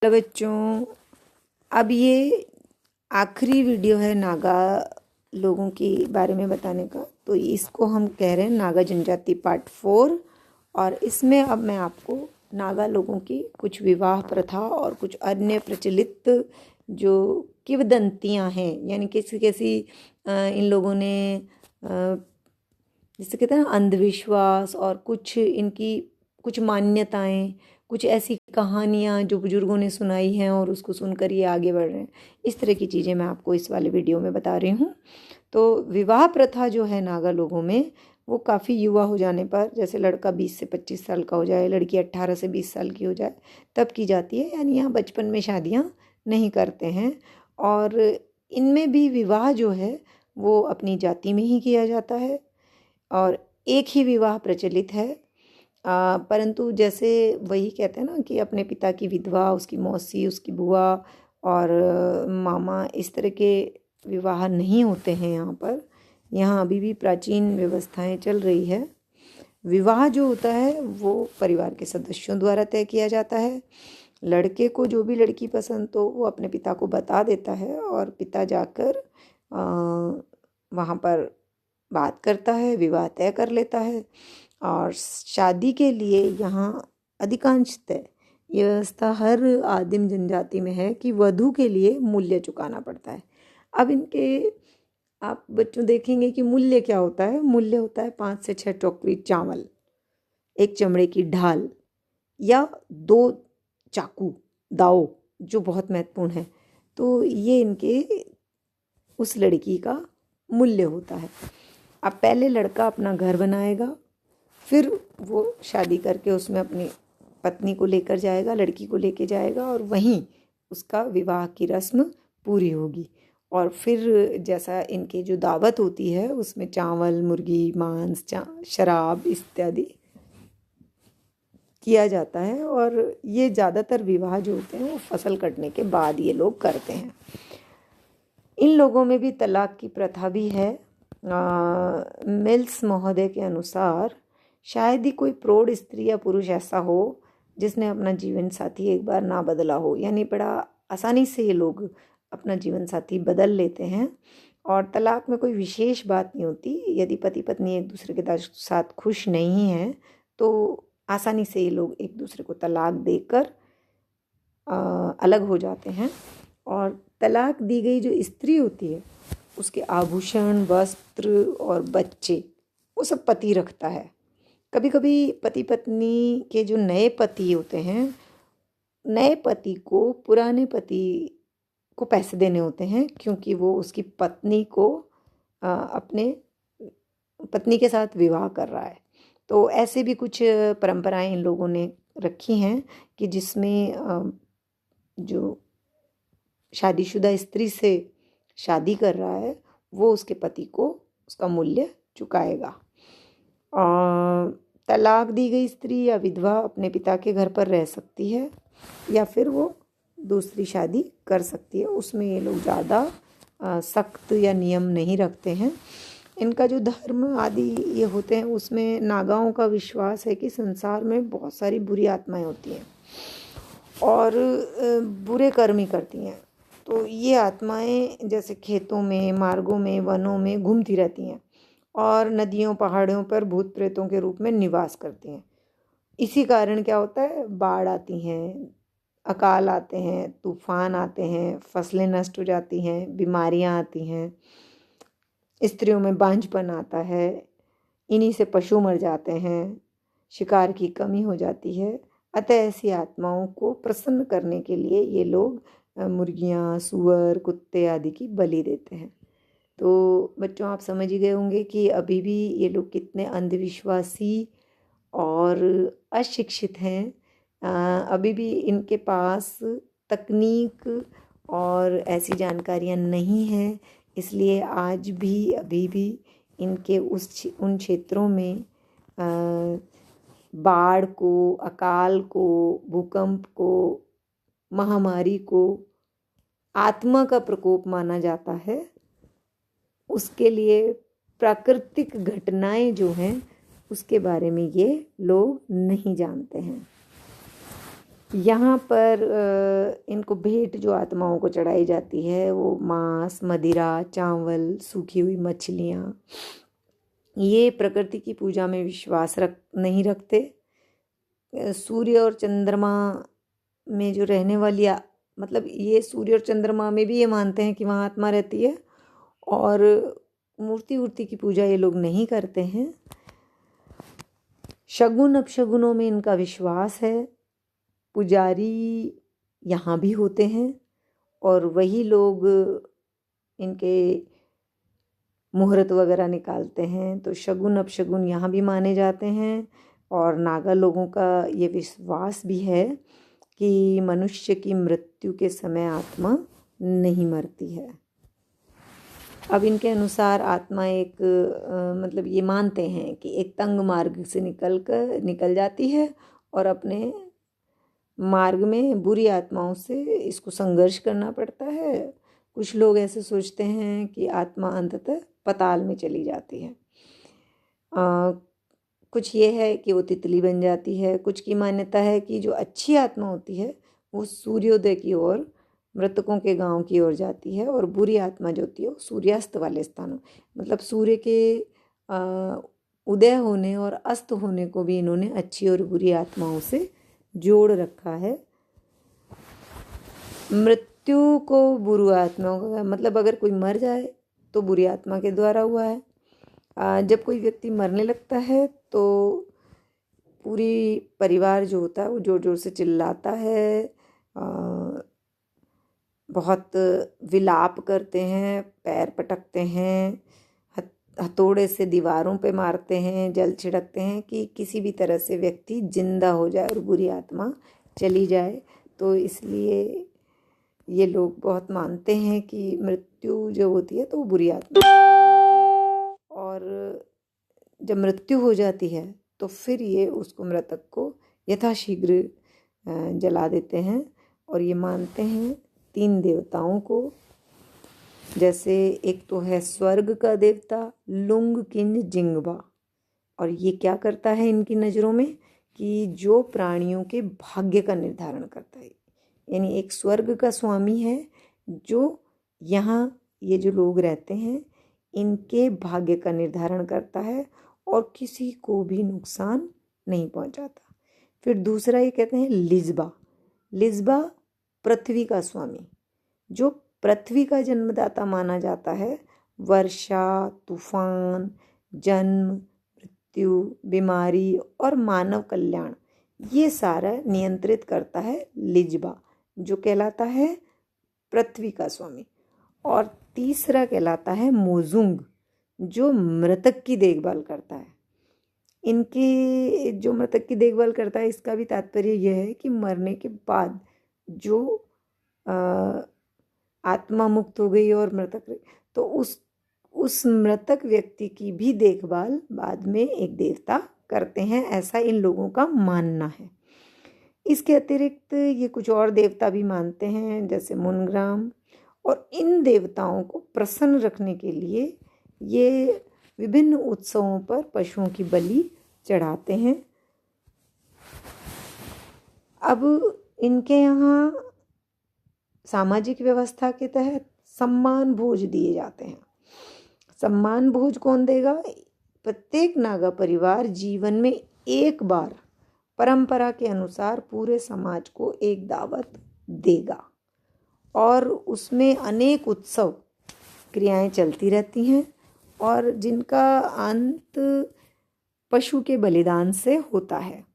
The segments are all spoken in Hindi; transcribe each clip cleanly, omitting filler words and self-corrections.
हेलो बच्चों, अब ये आखिरी वीडियो है नागा लोगों के बारे में बताने का। तो इसको हम कह रहे हैं नागा जनजाति पार्ट 4। और इसमें अब मैं आपको नागा लोगों की कुछ विवाह प्रथा और कुछ अन्य प्रचलित जो किंवदंतियाँ हैं, यानी कैसी कैसी इन लोगों ने जिसे कहते हैं ना अंधविश्वास, और कुछ इनकी कुछ मान्यताएं, कुछ ऐसी कहानियाँ जो बुजुर्गों ने सुनाई हैं और उसको सुनकर ये आगे बढ़ रहे हैं, इस तरह की चीज़ें मैं आपको इस वाले वीडियो में बता रही हूँ। तो विवाह प्रथा जो है नागा लोगों में, वो काफ़ी युवा हो जाने पर, जैसे लड़का 20 से 25 साल का हो जाए, लड़की 18 से 20 साल की हो जाए, तब की जाती है। यानी यहाँ बचपन में शादियाँ नहीं करते हैं। और इनमें भी विवाह जो है वो अपनी जाति में ही किया जाता है और एक ही विवाह प्रचलित है। परंतु जैसे वही कहते हैं ना कि अपने पिता की विधवा, उसकी मौसी, उसकी बुआ और मामा, इस तरह के विवाह नहीं होते हैं यहाँ पर। यहाँ अभी भी प्राचीन व्यवस्थाएं चल रही है। विवाह जो होता है वो परिवार के सदस्यों द्वारा तय किया जाता है। लड़के को जो भी लड़की पसंद तो वो अपने पिता को बता देता है और पिता जाकर वहाँ पर बात करता है, विवाह तय कर लेता है। और शादी के लिए यहाँ अधिकांशतः ये व्यवस्था हर आदिम जनजाति में है कि वधू के लिए मूल्य चुकाना पड़ता है। अब इनके आप बच्चों देखेंगे कि मूल्य क्या होता है। मूल्य होता है 5 से 6 टोकरी चावल, एक चमड़े की ढाल या 2 चाकू, दाव, जो बहुत महत्वपूर्ण है। तो ये इनके उस लड़की का मूल्य होता है। अब पहले लड़का अपना घर बनाएगा, फिर वो शादी करके उसमें अपनी पत्नी को लेकर जाएगा, लड़की को लेकर जाएगा, और वहीं उसका विवाह की रस्म पूरी होगी। और फिर जैसा इनके जो दावत होती है उसमें चावल, मुर्गी, मांस, शराब इत्यादि किया जाता है। और ये ज़्यादातर विवाह जो होते हैं वो फसल कटने के बाद ये लोग करते हैं। इन लोगों में भी तलाक की प्रथा भी है। मिल्स महोदय के अनुसार शायद ही कोई प्रौढ़ स्त्री या पुरुष ऐसा हो जिसने अपना जीवन साथी एक बार ना बदला हो। यानी बड़ा आसानी से ये लोग अपना जीवन साथी बदल लेते हैं और तलाक में कोई विशेष बात नहीं होती। यदि पति पत्नी एक दूसरे के साथ खुश नहीं हैं तो आसानी से ये लोग एक दूसरे को तलाक देकर अलग हो जाते हैं। और तलाक दी गई जो स्त्री होती है उसके आभूषण, वस्त्र और बच्चे वो सब पति रखता है। कभी कभी पति पत्नी के जो नए पति होते हैं, नए पति को पुराने पति को पैसे देने होते हैं, क्योंकि वो उसकी पत्नी को अपने पत्नी के साथ विवाह कर रहा है। तो ऐसे भी कुछ परंपराएं इन लोगों ने रखी हैं कि जिसमें जो शादीशुदा स्त्री से शादी कर रहा है वो उसके पति को उसका मूल्य चुकाएगा। तलाक दी गई स्त्री या विधवा अपने पिता के घर पर रह सकती है या फिर वो दूसरी शादी कर सकती है। उसमें ये लोग ज़्यादा सख्त या नियम नहीं रखते हैं। इनका जो धर्म आदि ये होते हैं उसमें नागाओं का विश्वास है कि संसार में बहुत सारी बुरी आत्माएं होती हैं और बुरे कर्म ही करती हैं। तो ये आत्माएं जैसे खेतों में, मार्गों में, वनों में घूमती रहती हैं और नदियों, पहाड़ों पर भूत प्रेतों के रूप में निवास करती हैं। इसी कारण क्या होता है, बाढ़ आती हैं, अकाल आते हैं, तूफान आते हैं, फसलें नष्ट हो जाती हैं, बीमारियां आती हैं, स्त्रियों में बांझपन आता है, इन्हीं से पशु मर जाते हैं, शिकार की कमी हो जाती है। अतः ऐसी आत्माओं को प्रसन्न करने के लिए ये लोग मुर्गियाँ, सुअर, कुत्ते आदि की बलि देते हैं। तो बच्चों आप समझ ही गए होंगे कि अभी भी ये लोग कितने अंधविश्वासी और अशिक्षित हैं। अभी भी इनके पास तकनीक और ऐसी जानकारियाँ नहीं हैं। इसलिए आज भी अभी भी इनके उन क्षेत्रों में बाढ़ को, अकाल को, भूकंप को, महामारी को आत्मा का प्रकोप माना जाता है। उसके लिए प्राकृतिक घटनाएं जो हैं उसके बारे में ये लोग नहीं जानते हैं। यहाँ पर इनको भेंट जो आत्माओं को चढ़ाई जाती है वो मांस, मदिरा, चावल, सूखी हुई मछलियाँ। ये प्रकृति की पूजा में विश्वास नहीं रखते। सूर्य और चंद्रमा में जो रहने वाली मतलब ये सूर्य और चंद्रमा में भी ये मानते हैं कि वहाँ आत्मा रहती है। और मूर्ति वूर्ति की पूजा ये लोग नहीं करते हैं। शगुन अपशगुनों में इनका विश्वास है। पुजारी यहाँ भी होते हैं और वही लोग इनके मुहूर्त वगैरह निकालते हैं। तो शगुन अपशगुन यहाँ भी माने जाते हैं। और नागा लोगों का ये विश्वास भी है कि मनुष्य की मृत्यु के समय आत्मा नहीं मरती है। अब इनके अनुसार आत्मा एक मतलब ये मानते हैं कि एक तंग मार्ग से निकल जाती है और अपने मार्ग में बुरी आत्माओं से इसको संघर्ष करना पड़ता है। कुछ लोग ऐसे सोचते हैं कि आत्मा अंततः पाताल में चली जाती है। कुछ ये है कि वो तितली बन जाती है। कुछ की मान्यता है कि जो अच्छी आत्मा होती है वो सूर्योदय की ओर, मृतकों के गांव की ओर जाती है। और बुरी आत्मा जो होती है वो सूर्यास्त वाले स्थानों, मतलब सूर्य के उदय होने और अस्त होने को भी इन्होंने अच्छी और बुरी आत्माओं से जोड़ रखा है। मृत्यु को बुरी आत्माओं का मतलब अगर कोई मर जाए तो बुरी आत्मा के द्वारा हुआ है। जब कोई व्यक्ति मरने लगता है तो पूरी परिवार जो होता है वो जोर जोर से चिल्लाता है, बहुत विलाप करते हैं, पैर पटकते हैं, हथौड़े से दीवारों पे मारते हैं, जल छिड़कते हैं कि किसी भी तरह से व्यक्ति जिंदा हो जाए और बुरी आत्मा चली जाए। तो इसलिए ये लोग बहुत मानते हैं कि मृत्यु जो होती है तो वो बुरी आत्मा है। और जब मृत्यु हो जाती है तो फिर ये उसको, मृतक को यथाशीघ्र जला देते हैं। और ये मानते हैं 3 देवताओं को। जैसे एक तो है स्वर्ग का देवता लुंग किंज जिंगबा। और ये क्या करता है इनकी नज़रों में कि जो प्राणियों के भाग्य का निर्धारण करता है, यानी एक स्वर्ग का स्वामी है जो यहाँ ये जो लोग रहते हैं इनके भाग्य का निर्धारण करता है और किसी को भी नुकसान नहीं पहुँचाता। फिर दूसरा ये कहते हैं लिज्बा। लिज्बा पृथ्वी का स्वामी, जो पृथ्वी का जन्मदाता माना जाता है। वर्षा, तूफान, जन्म, मृत्यु, बीमारी और मानव कल्याण ये सारा नियंत्रित करता है लिज्बा, जो कहलाता है पृथ्वी का स्वामी। और तीसरा कहलाता है मोजुंग, जो मृतक की देखभाल करता है। इनकी जो मृतक की देखभाल करता है इसका भी तात्पर्य यह है कि मरने के बाद जो आत्मा मुक्त हो गई और मृतक, तो उस मृतक व्यक्ति की भी देखभाल बाद में एक देवता करते हैं, ऐसा इन लोगों का मानना है। इसके अतिरिक्त ये कुछ और देवता भी मानते हैं जैसे मुनग्राम। और इन देवताओं को प्रसन्न रखने के लिए ये विभिन्न उत्सवों पर पशुओं की बलि चढ़ाते हैं। अब इनके यहाँ सामाजिक व्यवस्था के तहत सम्मान भोज दिए जाते हैं। सम्मान भोज कौन देगा? प्रत्येक नागा परिवार जीवन में एक बार परंपरा के अनुसार पूरे समाज को एक दावत देगा और उसमें अनेक उत्सव क्रियाएं चलती रहती हैं और जिनका अंत पशु के बलिदान से होता है।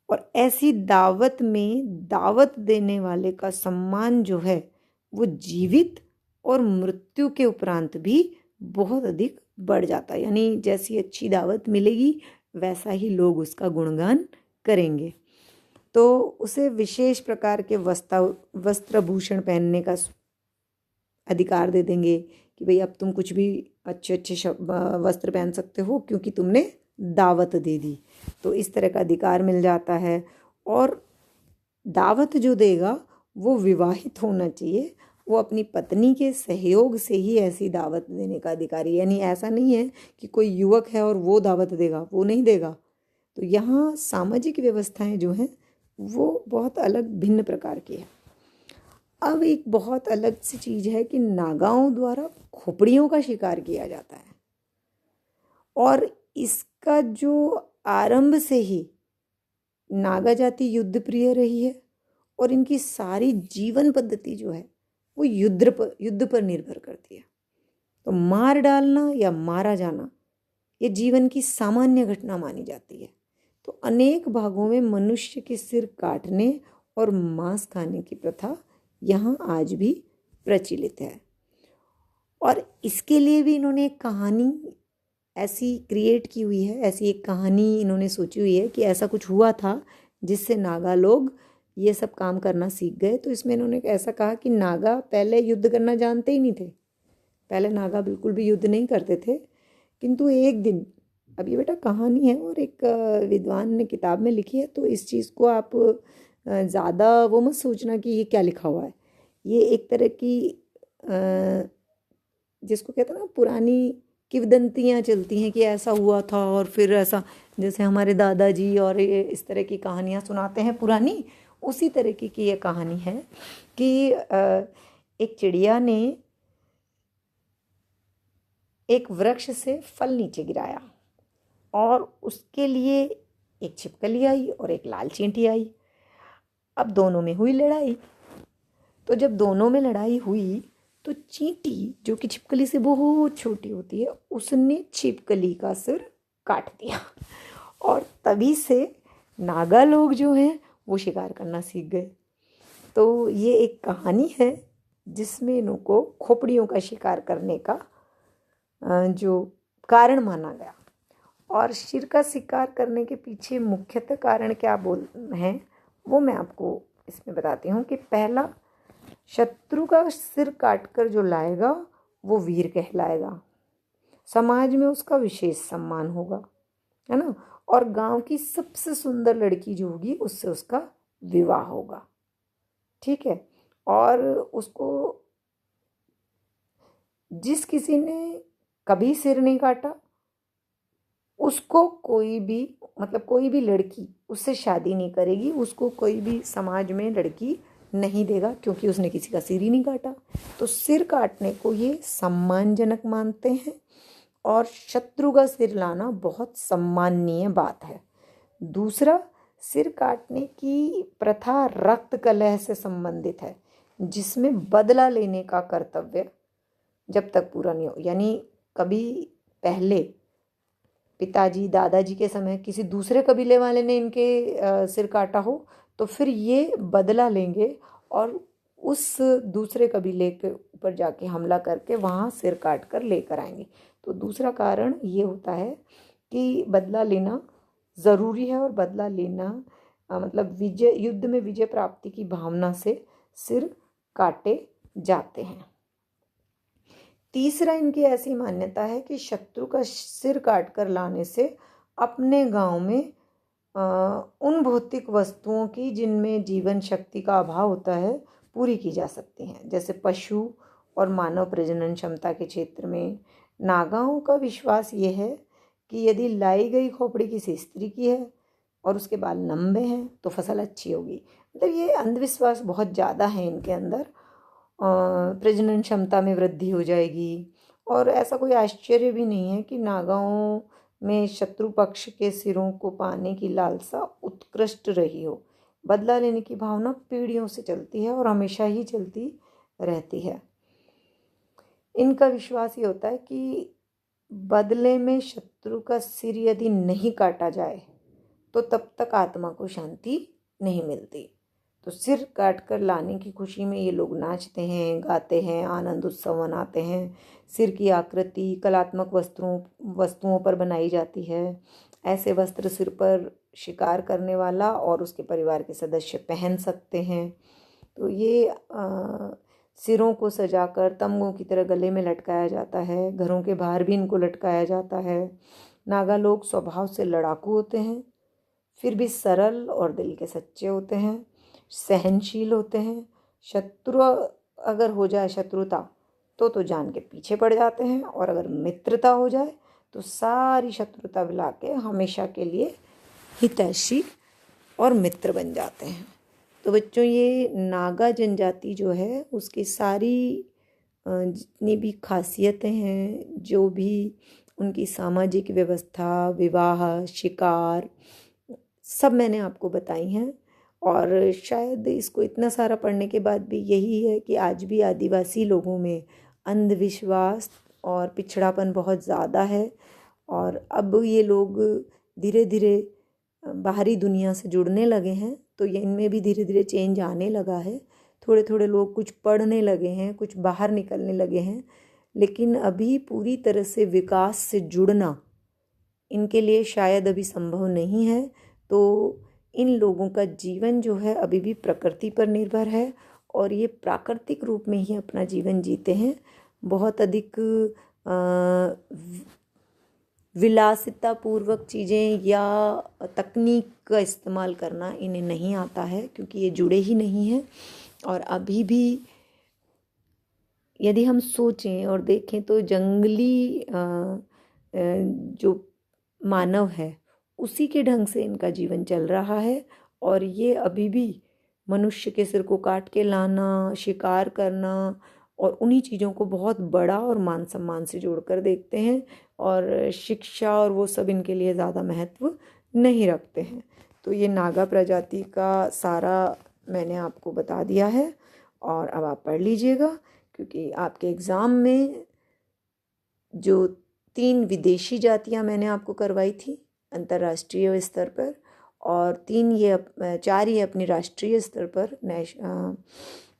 और ऐसी दावत में दावत देने वाले का सम्मान जो है वो जीवित और मृत्यु के उपरांत भी बहुत अधिक बढ़ जाता है। यानी जैसी अच्छी दावत मिलेगी वैसा ही लोग उसका गुणगान करेंगे। तो उसे विशेष प्रकार के वस्त्र भूषण पहनने का अधिकार दे देंगे कि भाई अब तुम कुछ भी अच्छे अच्छे वस्त्र पहन सकते हो क्योंकि तुमने दावत दे दी। तो इस तरह का अधिकार मिल जाता है। और दावत जो देगा वो विवाहित होना चाहिए, वो अपनी पत्नी के सहयोग से ही ऐसी दावत देने का अधिकारी। यानी ऐसा नहीं है कि कोई युवक है और वो दावत देगा, वो नहीं देगा। तो यहाँ सामाजिक व्यवस्थाएं जो हैं वो बहुत अलग भिन्न प्रकार की है। अब एक बहुत अलग सी चीज़ है कि नागाओं द्वारा खोपड़ियों का शिकार किया जाता है, और इसका जो आरंभ से ही नागा जाति युद्ध प्रिय रही है, और इनकी सारी जीवन पद्धति जो है वो युद्ध पर निर्भर करती है। तो मार डालना या मारा जाना ये जीवन की सामान्य घटना मानी जाती है। तो अनेक भागों में मनुष्य के सिर काटने और मांस खाने की प्रथा यहाँ आज भी प्रचलित है। और इसके लिए भी इन्होंने एक कहानी ऐसी क्रिएट की हुई है, ऐसी एक कहानी इन्होंने सोची हुई है कि ऐसा कुछ हुआ था जिससे नागा लोग ये सब काम करना सीख गए। तो इसमें इन्होंने ऐसा कहा कि नागा पहले युद्ध करना जानते ही नहीं थे, पहले नागा बिल्कुल भी युद्ध नहीं करते थे, किंतु एक दिन, अब ये बेटा कहानी है और एक विद्वान ने किताब में लिखी है, तो इस चीज़ को आप ज़्यादा वो मत सोचना कि ये क्या लिखा हुआ है। ये एक तरह की जिसको कहते हैं ना, पुरानी किंवदंतियाँ चलती हैं कि ऐसा हुआ था और फिर ऐसा, जैसे हमारे दादाजी और ये इस तरह की कहानियाँ सुनाते हैं पुरानी, उसी तरह की ये कहानी है कि एक चिड़िया ने एक वृक्ष से फल नीचे गिराया और उसके लिए एक छिपकली आई और एक लाल चींटी आई। अब दोनों में हुई लड़ाई। तो जब दोनों में लड़ाई हुई तो चींटी, जो कि छिपकली से बहुत छोटी होती है, उसने छिपकली का सिर काट दिया। और तभी से नागा लोग जो हैं वो शिकार करना सीख गए। तो ये एक कहानी है जिसमें इनको खोपड़ियों का शिकार करने का जो कारण माना गया। और सिर का शिकार करने के पीछे मुख्यतः कारण क्या हैं वो मैं आपको इसमें बताती हूँ कि पहला, शत्रु का सिर काटकर जो लाएगा वो वीर कहलाएगा, समाज में उसका विशेष सम्मान होगा, है ना, और गांव की सबसे सुंदर लड़की जो होगी उससे उसका विवाह होगा। ठीक है। और उसको, जिस किसी ने कभी सिर नहीं काटा उसको कोई भी, मतलब कोई भी लड़की उससे शादी नहीं करेगी, उसको कोई भी समाज में लड़की नहीं देगा क्योंकि उसने किसी का सिर ही नहीं काटा। तो सिर काटने को ये सम्मानजनक मानते हैं और शत्रु का सिर लाना बहुत सम्माननीय बात है। दूसरा, सिर काटने की प्रथा रक्त कलह से संबंधित है, जिसमें बदला लेने का कर्तव्य जब तक पूरा नहीं हो, यानी कभी पहले पिताजी दादाजी के समय किसी दूसरे कबीले वाले ने इनके सिर काटा हो तो फिर ये बदला लेंगे और उस दूसरे कबीले के ऊपर जाके हमला करके वहाँ सिर काट कर लेकर आएंगे। तो दूसरा कारण ये होता है कि बदला लेना ज़रूरी है, और बदला लेना मतलब युद्ध में विजय प्राप्ति की भावना से सिर काटे जाते हैं। तीसरा, इनकी ऐसी मान्यता है कि शत्रु का सिर काटकर लाने से अपने गांव में उन भौतिक वस्तुओं की जिनमें जीवन शक्ति का अभाव होता है पूरी की जा सकती हैं, जैसे पशु और मानव प्रजनन क्षमता के क्षेत्र में। नागाओं का विश्वास ये है कि यदि लाई गई खोपड़ी किसी स्त्री की है और उसके बाल लंबे हैं तो फसल अच्छी होगी। मतलब ये अंधविश्वास बहुत ज़्यादा है इनके अंदर। प्रजनन क्षमता में वृद्धि हो जाएगी। और ऐसा कोई आश्चर्य भी नहीं है कि नागाओं में शत्रु पक्ष के सिरों को पाने की लालसा उत्कृष्ट रही हो। बदला लेने की भावना पीढ़ियों से चलती है और हमेशा ही चलती रहती है। इनका विश्वास ये होता है कि बदले में शत्रु का सिर यदि नहीं काटा जाए तो तब तक आत्मा को शांति नहीं मिलती। तो सिर काट कर लाने की खुशी में ये लोग नाचते हैं, गाते हैं, आनंद उत्सव मनाते हैं। सिर की आकृति कलात्मक वस्तुओं पर बनाई जाती है। ऐसे वस्त्र सिर पर शिकार करने वाला और उसके परिवार के सदस्य पहन सकते हैं। तो ये सिरों को सजाकर तमगों की तरह गले में लटकाया जाता है। घरों के बाहर भी इनको लटकाया जाता है। नागा लोग स्वभाव से लड़ाकू होते हैं, फिर भी सरल और दिल के सच्चे होते हैं, सहनशील होते हैं। शत्रु अगर हो जाए शत्रुता तो जान के पीछे पड़ जाते हैं, और अगर मित्रता हो जाए तो सारी शत्रुता भुला के हमेशा के लिए हितैषी और मित्र बन जाते हैं। तो बच्चों, ये नागा जनजाति जो है उसकी सारी जितनी भी खासियतें हैं, जो भी उनकी सामाजिक व्यवस्था, विवाह, शिकार, सब मैंने आपको बताई हैं। और शायद इसको इतना सारा पढ़ने के बाद भी यही है कि आज भी आदिवासी लोगों में अंधविश्वास और पिछड़ापन बहुत ज़्यादा है। और अब ये लोग धीरे धीरे बाहरी दुनिया से जुड़ने लगे हैं, तो ये इनमें भी धीरे धीरे चेंज आने लगा है। थोड़े थोड़े लोग कुछ पढ़ने लगे हैं, कुछ बाहर निकलने लगे हैं, लेकिन अभी पूरी तरह से विकास से जुड़ना इनके लिए शायद अभी संभव नहीं है। तो इन लोगों का जीवन जो है अभी भी प्रकृति पर निर्भर है और ये प्राकृतिक रूप में ही अपना जीवन जीते हैं। बहुत अधिक विलासितापूर्वक चीज़ें या तकनीक का इस्तेमाल करना इन्हें नहीं आता है, क्योंकि ये जुड़े ही नहीं हैं। और अभी भी यदि हम सोचें और देखें तो जंगली जो मानव है उसी के ढंग से इनका जीवन चल रहा है। और ये अभी भी मनुष्य के सिर को काट के लाना, शिकार करना और उन्हीं चीज़ों को बहुत बड़ा और मान सम्मान से जोड़कर देखते हैं, और शिक्षा और वो सब इनके लिए ज़्यादा महत्व नहीं रखते हैं। तो ये नागा प्रजाति का सारा मैंने आपको बता दिया है, और अब आप पढ़ लीजिएगा, क्योंकि आपके एग्ज़ाम में जो 3 विदेशी जातियां मैंने आपको करवाई थी अंतर्राष्ट्रीय स्तर पर, और 4 ये अपनी राष्ट्रीय स्तर पर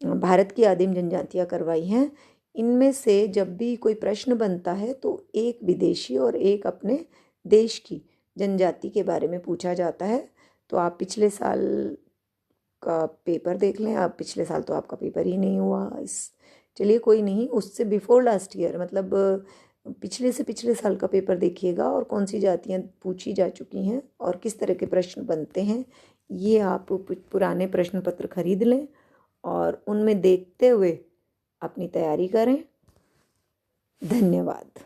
भारत की आदिम जनजातियां करवाई हैं। इनमें से जब भी कोई प्रश्न बनता है तो एक विदेशी और एक अपने देश की जनजाति के बारे में पूछा जाता है। तो आप पिछले साल का पेपर देख लें। आप पिछले साल तो आपका पेपर ही नहीं हुआ, चलिए कोई नहीं, उससे बिफोर लास्ट ईयर मतलब पिछले से पिछले साल का पेपर देखिएगा और कौन सी जातियां पूछी जा चुकी हैं और किस तरह के प्रश्न बनते हैं, ये आप पुराने प्रश्न पत्र खरीद लें और उनमें देखते हुए अपनी तैयारी करें। धन्यवाद।